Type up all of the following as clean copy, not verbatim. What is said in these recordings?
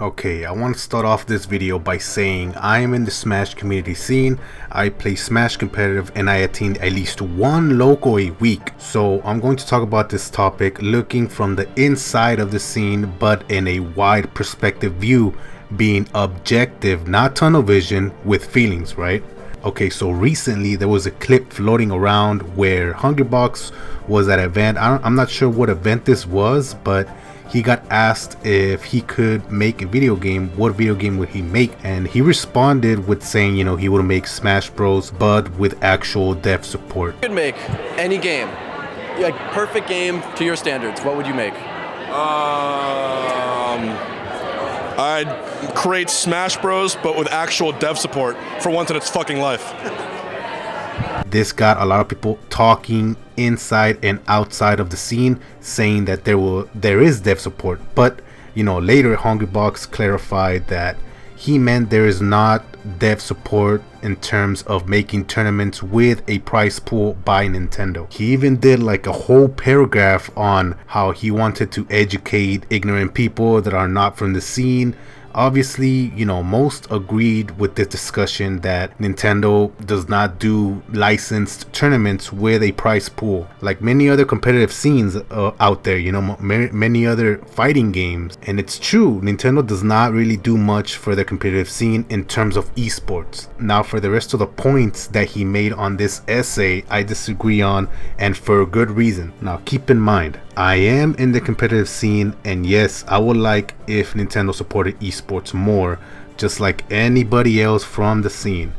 Okay, I want to start off this video by saying I am in the Smash community scene. I play Smash competitive and I attend at least one local a week. So I'm going to talk about this topic looking from the inside of the scene, but in a wide perspective view, being objective, not tunnel vision with feelings, right? Okay, so recently there was a clip floating around where Hungrybox was at an event. I'm not sure what event this was, but he got asked if he could make a video game, what video game would he make? And he responded with saying, you know, he would make Smash Bros, but with actual dev support. You could make any game, like perfect game to your standards. What would you make? I'd create Smash Bros, but with actual dev support for once in its fucking life. This got a lot of people talking inside and outside of the scene, saying that there is dev support. But you know, later Hungrybox clarified that he meant there is not dev support in terms of making tournaments with a prize pool by Nintendo. He even did like a whole paragraph on how he wanted to educate ignorant people that are not from the scene. Obviously, you know, most agreed with this discussion that Nintendo does not do licensed tournaments with a prize pool like many other competitive scenes out there, you know, many other fighting games. And it's true, Nintendo does not really do much for the competitive scene in terms of esports. Now, for the rest of the points that he made on this essay, I disagree on, and for a good reason. Now, keep in mind, I am in the competitive scene, and yes, I would like if Nintendo supported esports more, just like anybody else from the scene.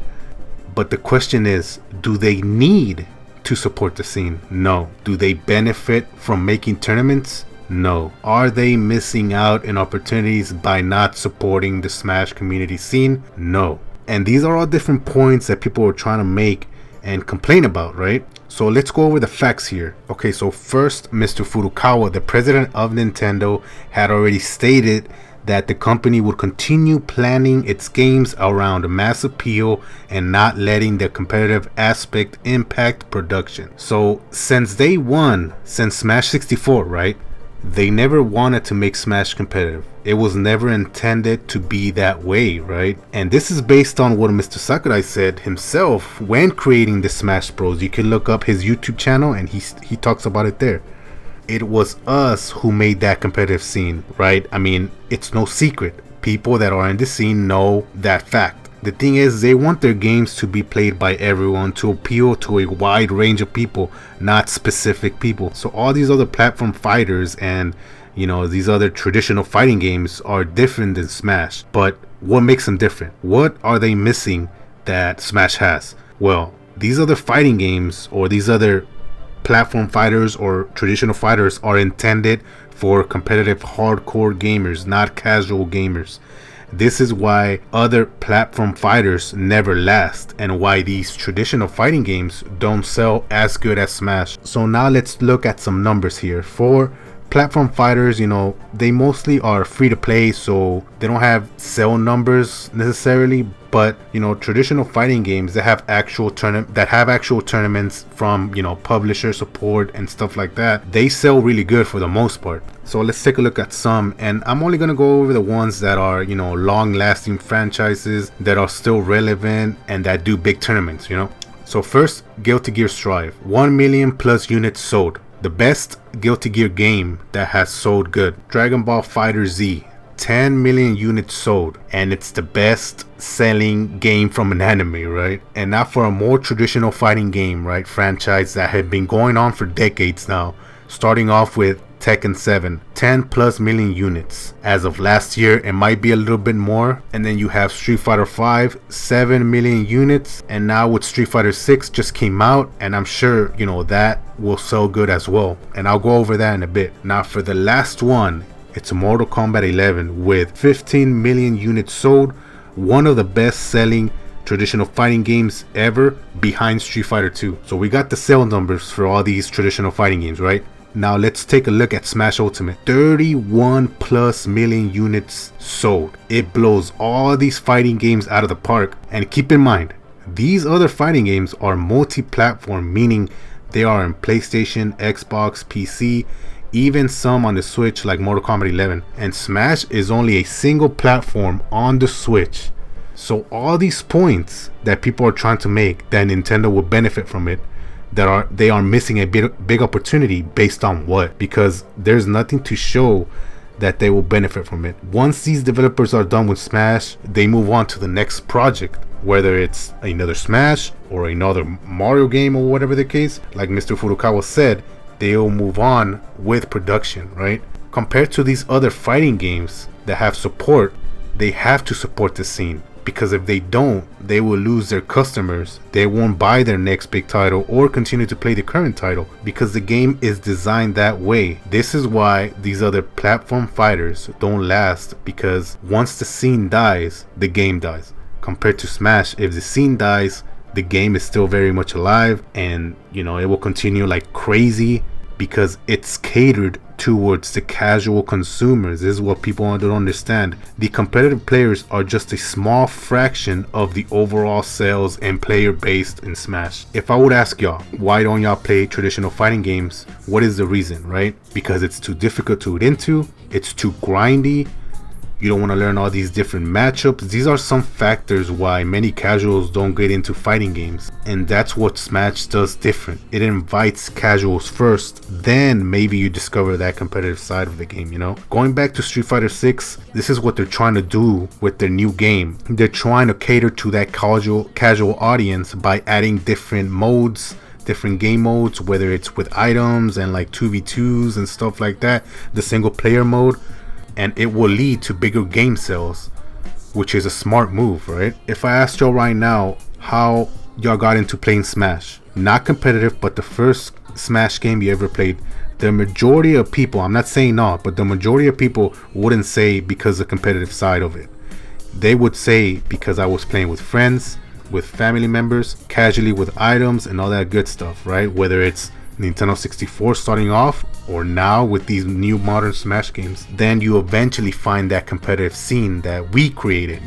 But the question is, do they need to support the scene? No. Do they benefit from making tournaments? No. Are they missing out on opportunities by not supporting the Smash community scene? No. And these are all different points that people are trying to make and complain about, right? So let's go over the facts here. Okay, so first, Mr. Furukawa, the president of Nintendo, had already stated that the company would continue planning its games around mass appeal and not letting the competitive aspect impact production. So since day one, since Smash 64, right? They never wanted to make Smash competitive. It was never intended to be that way, right? And this is based on what Mr. Sakurai said himself when creating the Smash Bros. You can look up his YouTube channel and he talks about it there. It was us who made that competitive scene, right? I mean, it's no secret. People that are in the scene know that fact. The thing is, they want their games to be played by everyone, to appeal to a wide range of people, not specific people. So all these other platform fighters and, you know, these other traditional fighting games are different than Smash. But what makes them different? What are they missing that Smash has? Well, these other fighting games or these other platform fighters or traditional fighters are intended for competitive hardcore gamers, not casual gamers. This is why other platform fighters never last and why these traditional fighting games don't sell as good as Smash. So now let's look at some numbers here. For platform fighters, you know, they mostly are free to play, so they don't have sale numbers necessarily. But you know, traditional fighting games that have actual tournaments from, you know, publisher support and stuff like that, they sell really good for the most part. So let's take a look at some, and I'm only gonna go over the ones that are, you know, long-lasting franchises that are still relevant and that do big tournaments, you know. So first, Guilty Gear Strive, 1 million plus units sold. The best Guilty Gear game that has sold good. Dragon Ball Fighter Z, 10 million units sold, and it's the best selling game from an anime, right? And not for a more traditional fighting game, right? Franchise that had been going on for decades now, starting off with Tekken 7, 10 plus million units. As of last year, it might be a little bit more. And then you have Street Fighter 5, 7 million units. And now with Street Fighter 6 just came out, and I'm sure, you know, that will sell good as well. And I'll go over that in a bit. Now for the last one, it's Mortal Kombat 11 with 15 million units sold. One of the best selling traditional fighting games ever, behind Street Fighter 2. So we got the sale numbers for all these traditional fighting games, right? Now let's take a look at Smash Ultimate. 31 plus million units sold. It blows all these fighting games out of the park. And keep in mind, these other fighting games are multi-platform, meaning they are in PlayStation, Xbox, PC, even some on the Switch like Mortal Kombat 11. And Smash is only a single platform on the Switch. So all these points that people are trying to make that Nintendo will benefit from it, they are missing a big opportunity based on what? Because there's nothing to show that they will benefit from it. Once these developers are done with Smash, they move on to the next project, whether it's another Smash or another Mario game or whatever the case. Like Mr. Furukawa said, they'll move on with production, right? Compared to these other fighting games that have support, they have to support the scene, because if they don't, they will lose their customers. They won't buy their next big title or continue to play the current title, because the game is designed that way. This is why these other platform fighters don't last, because once the scene dies, the game dies. Compared to Smash, if the scene dies, the game is still very much alive, and it will continue like crazy, because it's catered towards the casual consumers. This is what people don't understand. The competitive players are just a small fraction of the overall sales and player base in Smash. If I would ask y'all, why don't y'all play traditional fighting games? What is the reason, right? Because it's too difficult to get into, it's too grindy, you don't want to learn all these different matchups. These are some factors why many casuals don't get into fighting games. And that's what Smash does different. It invites casuals first, then maybe you discover that competitive side of the game, Going back to Street Fighter 6, this is what they're trying to do with their new game. They're trying to cater to that casual audience by adding different modes, different game modes, whether it's with items and like 2v2s and stuff like that, the single player mode. And it will lead to bigger game sales, which is a smart move, right? If I asked y'all right now how y'all got into playing Smash, not competitive, but the first Smash game you ever played, the majority of people, I'm not saying not, but the majority of people wouldn't say because of the competitive side of it. They would say because I was playing with friends, with family members, casually with items and all that good stuff, right? Whether it's Nintendo 64 starting off, or now with these new modern Smash games, then you eventually find that competitive scene that we created,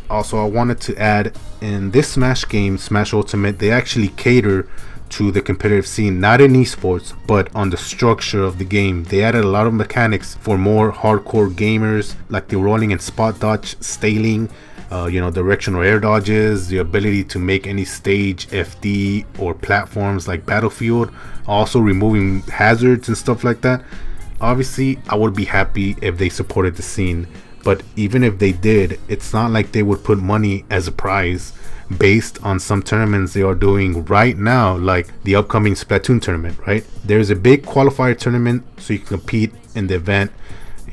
Also, I wanted to add, in this Smash game, Smash Ultimate, they actually cater to the competitive scene, not in esports, but on the structure of the game. They added a lot of mechanics for more hardcore gamers, like the rolling and spot dodge, staling, directional air dodges, the ability to make any stage FD or platforms like Battlefield, also removing hazards and stuff like that. Obviously, I would be happy if they supported the scene, but even if they did, it's not like they would put money as a prize based on some tournaments they are doing right now, like the upcoming Splatoon tournament, right? There's a big qualifier tournament so you can compete in the event.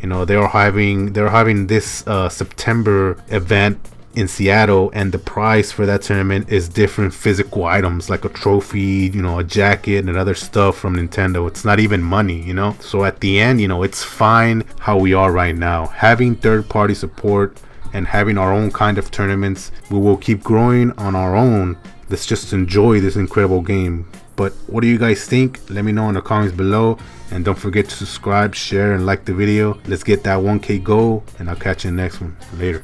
They're having this September event in Seattle, and the price for that tournament is different physical items like a trophy, a jacket and other stuff from Nintendo. It's not even money, So at the end, it's fine how we are right now. Having third-party support and having our own kind of tournaments, we will keep growing on our own. Let's just enjoy this incredible game. But what do you guys think? Let me know in the comments below, and don't forget to subscribe, share, and like the video. Let's get that 1K goal, and I'll catch you in the next one. Later.